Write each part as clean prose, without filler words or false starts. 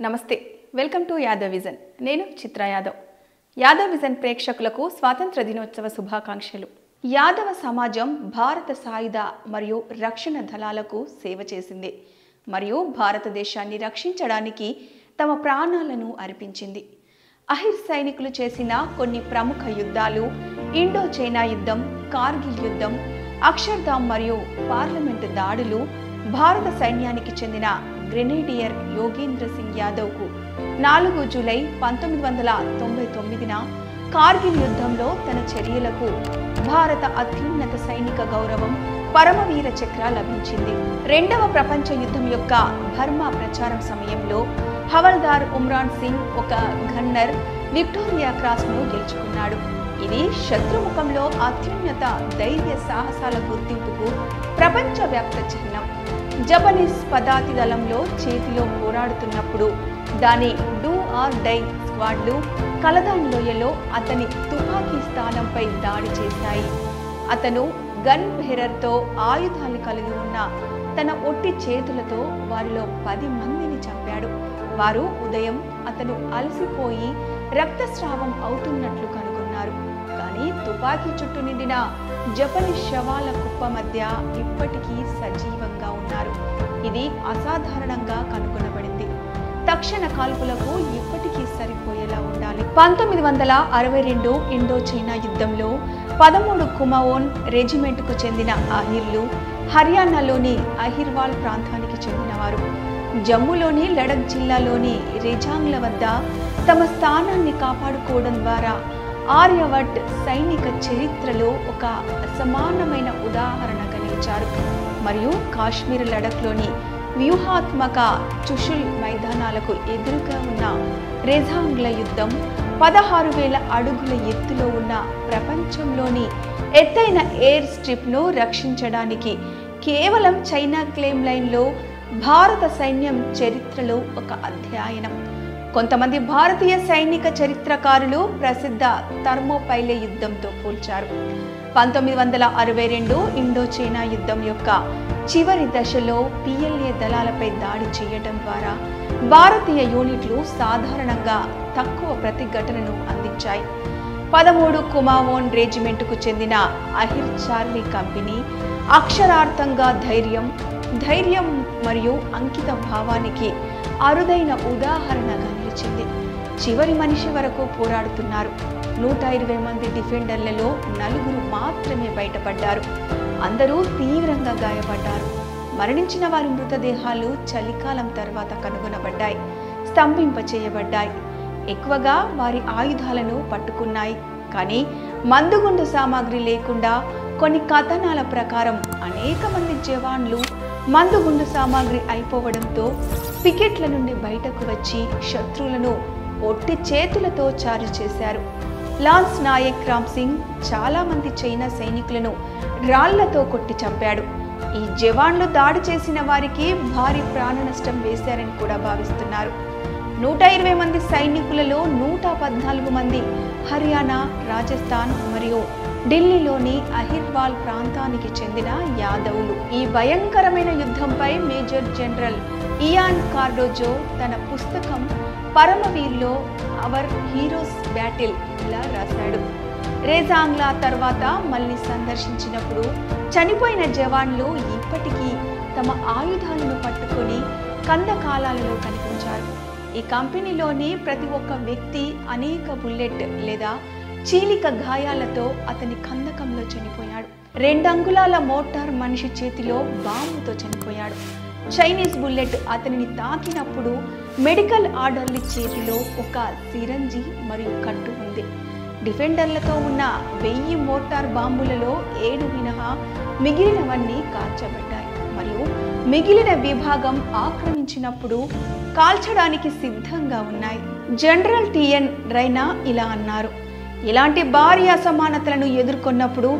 నమస్తే welcome to Yadav vision నేను చిత్ర Yadav Yadav vision ప్రేక్షకులకు స్వాతంత్ర దినోత్సవ శుభాకాంక్షలు యాదవ సమాజం భారత సాయుధ మరియు రక్షణ దళాలకు సేవ చేసింది మరియు భారతదేశాన్ని రక్షించడానికి తమ ప్రాణాలను అర్పించింది అహిర్ సైనికులు చేసిన కొన్ని ప్రముఖ యుద్ధాలు ఇండో చైనా యుద్ధం కార్గిల్ యుద్ధం అక్షర్ధామ్ మరియు పార్లమెంటు దాడులు భారత సైన్యానికి చెందిన గ్రెనేడియర్ యోగేంద్ర సింగ్ యాదవ్కు 4 జూలై 1999న కార్గిల్ యుద్ధంలో తన చర్యలకు భారత అత్యున్నత సైనిక గౌరవం పరమవీర చక్ర లభించింది. రెండవ ప్రపంచ యుద్ధం యొక్క బర్మా ప్రచారం సమయంలో హవల్దార్ ఉమ్రాన్ సింగ్ ఒక గన్నర్ విక్టోరియా క్రాస్ను గెలుచుకున్నాడు. ఇది శత్రుముఖంలో అత్యున్నత ధైర్య సాహసాల గుర్తింపుకు ప్రపంచవ్యాప్త చిహ్నం. జపనీస్ పదాతి దళంలో చేతిలో పోరాడుతున్నప్పుడు దాని డూ ఆర్ డై స్క్వాడ్లు కలదాన్ లోయలో అతని తుపాకీ స్థానంపై దాడి చేశాయి. అతను గన్ బేరర్తో ఆయుధాలు కలిగి ఉన్న తన ఒట్టి చేతులతో వారిలో 10 మందిని చంపాడు. వారు ఉదయం అతను అలసిపోయి రక్తస్రావం అవుతున్నట్లు కనుగొన్నారు. కానీ తుపాకీ చుట్టూ నిండిన జపనీస్ శవాల కుప్ప మధ్య ఇప్పటికీ సజీవంగా ఉన్నారు. ఇది అసాధారణంగా కనుగొనబడింది. తక్షణ కాల్పులకు ఇప్పటికీ సరిపోయేలా ఉండాలి. 1962 ఇండో చైనా యుద్ధంలో 13 కుమావోన్ రెజిమెంట్కు చెందిన అహిర్లు హర్యానాలోని అహిర్వాల్ ప్రాంతానికి చెందినవారు. జమ్మూలోని లడక్ జిల్లాలోని రెజాంగ్ల వద్ద తమ స్థానాన్ని కాపాడుకోవడం ద్వారా ఆర్యవట్ సైనిక చరిత్రలో ఒక అసమానమైన ఉదాహరణగా నిలిచారు. మరియు కాశ్మీర్ లడఖ్లోని వ్యూహాత్మక చుషుల్ మైదానాలకు ఎదురుగా ఉన్న రెజాంగ్ల యుద్ధం 16,000 అడుగుల ఎత్తులో ఉన్న ప్రపంచంలోని ఎత్తైన ఎయిర్ స్ట్రిప్ను రక్షించడానికి కేవలం చైనా క్లెయిమ్ లైన్లో భారత సైన్యం చరిత్రలో ఒక అధ్యయనం. కొంతమంది భారతీయ సైనిక చరిత్రకారులు ప్రసిద్ధ థర్మోపైలే యుద్ధంతో పోల్చారు. 1962 ఇండో చైనా యుద్ధం యొక్క చివరి దశలో పిఎల్ఏ దళాలపై దాడి చేయడం ద్వారా భారతీయ యూనిట్లు సాధారణంగా తక్కువ ప్రతిఘటనను అందించాయి. 13 కుమావోన్ రెజిమెంట్కు చెందిన అహిర్ చార్లీ కంపెనీ అక్షరార్థంగా ధైర్యం మరియు అంకిత భావానికి అరుదైన ఉదాహరణగా నిలిచింది. చివరి మనిషి వరకు పోరాడుతున్నారు. 120 మంది డిఫెండర్లలో 4 మాత్రమే బయటపడ్డారు. అందరూ తీవ్రంగా గాయపడ్డారు. మరణించిన వారి మృతదేహాలు చలికాలం తర్వాత కనుగొనబడ్డాయి, స్తంభింపచేయబడ్డాయి. ఎక్కువగా వారి ఆయుధాలను పట్టుకున్నాయి. కానీ మందుగుండు సామాగ్రి లేకుండా కొన్ని కథనాల ప్రకారం అనేక మంది జవాన్లు మందుగుండు సామాగ్రి అయిపోవడంతో పికెట్ల నుండి బయటకు వచ్చి శత్రువులను ఒట్టి చేతులతో చారు చేశారు. లాన్స్ నాయక్ రామ్ సింగ్ చాలా మంది చైనా సైనికులను రాళ్లతో కొట్టి చంపాడు. ఈ జవాన్లు దాడి చేసిన వారికి భారీ ప్రాణ నష్టం వేశారని కూడా భావిస్తున్నారు. 120 మంది సైనికులలో 114 మంది హర్యానా, రాజస్థాన్ మరియు ఢిల్లీలోని అహిర్వాల్ ప్రాంతానికి చెందిన యాదవులు. ఈ భయంకరమైన యుద్ధంపై మేజర్ జనరల్ ఇయాన్ కార్డోజో తన పుస్తకం పరమవీర్లో అవర్ హీరోస్ బ్యాటిల్ ఇలా రాశాడు. రెజాంగ్లా తర్వాత మళ్ళీ సందర్శించినప్పుడు చనిపోయిన జవాన్లు ఇప్పటికీ తమ ఆయుధాలను పట్టుకొని కందకాలాలలో కనిపించారు. ఈ కంపెనీలోని ప్రతి ఒక్క వ్యక్తి అనేక బుల్లెట్ లేదా చీలిక గాయాలతో అతని కందకంలో చనిపోయాడు. 2 అంగుళాల మోటార్ మనిషి చేతిలో బాంబుతో చనిపోయాడు. చైనీస్ బుల్లెట్ అతనిని తాకినప్పుడు మెడికల్ ఆర్డర్లీ చేతిలో ఒక సిరంజి మరియు కట్టు ఉంది. డిఫెండర్లతో ఉన్న 1000 మోటార్ బాంబులలో 7 మినహా మిగిలినవన్నీ కాల్చబడ్డాయి మరియు మిగిలిన విభాగం ఆక్రమించినప్పుడు కాల్చడానికి సిద్ధంగా ఉన్నాయి. జనరల్ టిఎన్ రైనా ఇలా అన్నారు: ఇలాంటి భారీ అసమానతలను ఎదుర్కొన్నప్పుడు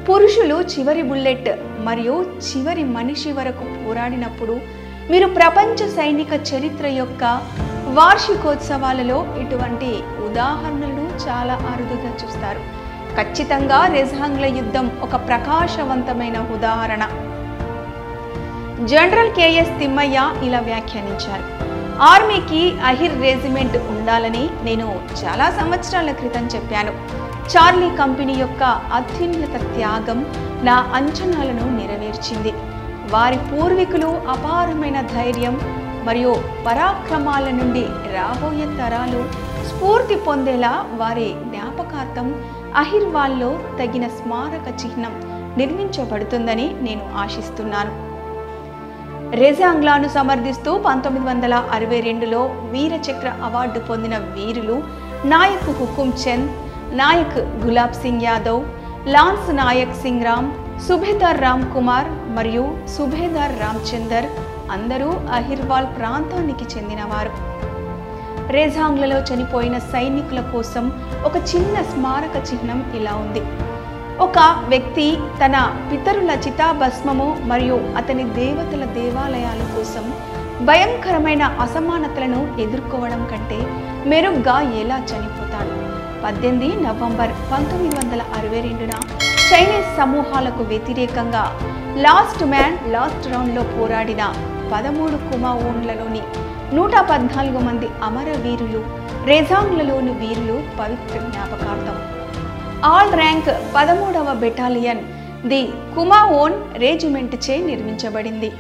పురుషులు చివరి బుల్లెట్ మరియు చివరి మనిషి వరకు పోరాడినప్పుడు మీరు ప్రపంచ సైనిక చరిత్ర యొక్క వార్షికోత్సవాలలో ఇటువంటి ఉదాహరణలను చాలా అరుదుగా చూస్తారు. ఖచ్చితంగా రెజాంగ్ల యుద్ధం ఒక ప్రకాశవంతమైన ఉదాహరణ. జనరల్ కెఎస్ తిమ్మయ్య ఇలా వ్యాఖ్యానించారు: ఆర్మీకి అహిర్ రెజిమెంట్ ఉండాలని నేను చాలా సంవత్సరాల క్రితం చెప్పాను. చార్లీ కంపెనీ యొక్క అత్యున్నత త్యాగం నా అంచనాలను నెరవేర్చింది. వారి పూర్వీకులు అపారమైన ధైర్యం మరియు పరాక్రమాల నుండి రాబోయే తరాలు స్ఫూర్తి పొందేలా వారి జ్ఞాపకార్థం అహిర్వాల్లో తగిన స్మారక చిహ్నం నిర్మించబడుతుందని నేను ఆశిస్తున్నాను. రెజాంగ్లాను సమర్థిస్తూ 1962లో వీరచక్ర అవార్డు పొందిన వీరులు నాయక్ హుకుమ్ చంద్, నాయక్ గులాబ్ సింగ్ యాదవ్, లాన్స్ నాయక్ సింగ్ రామ్, సుబేదార్ రామ్ కుమార్ మరియు సుబేదార్ రామ్చందర్ అందరూ అహిర్వాల్ ప్రాంతానికి చెందినవారు. రెజాంగ్లలో చనిపోయిన సైనికుల కోసం ఒక చిన్న స్మారక చిహ్నం ఇలా ఉంది. ఒక వ్యక్తి తన పితరుల చితాభస్మము మరియు అతని దేవతల దేవాలయాల కోసం భయంకరమైన అసమానతలను ఎదుర్కోవడం కంటే మెరుగ్గా ఎలా చనిపోతాడు. 18 నవంబర్ 1962న చైనీస్ సమూహాలకు వ్యతిరేకంగా లాస్ట్ మ్యాన్ లాస్ట్ రౌండ్లో పోరాడిన 13 కుమావోన్లలోని 114 మంది అమరవీరులు రెజాంగ్లలోని వీరులు పవిత్ర జ్ఞాపకార్థం. ఆల్ ర్యాంక్ 13వ బెటాలియన్ ది కుమావోన్ రెజిమెంట్ చే నిర్మించబడింది.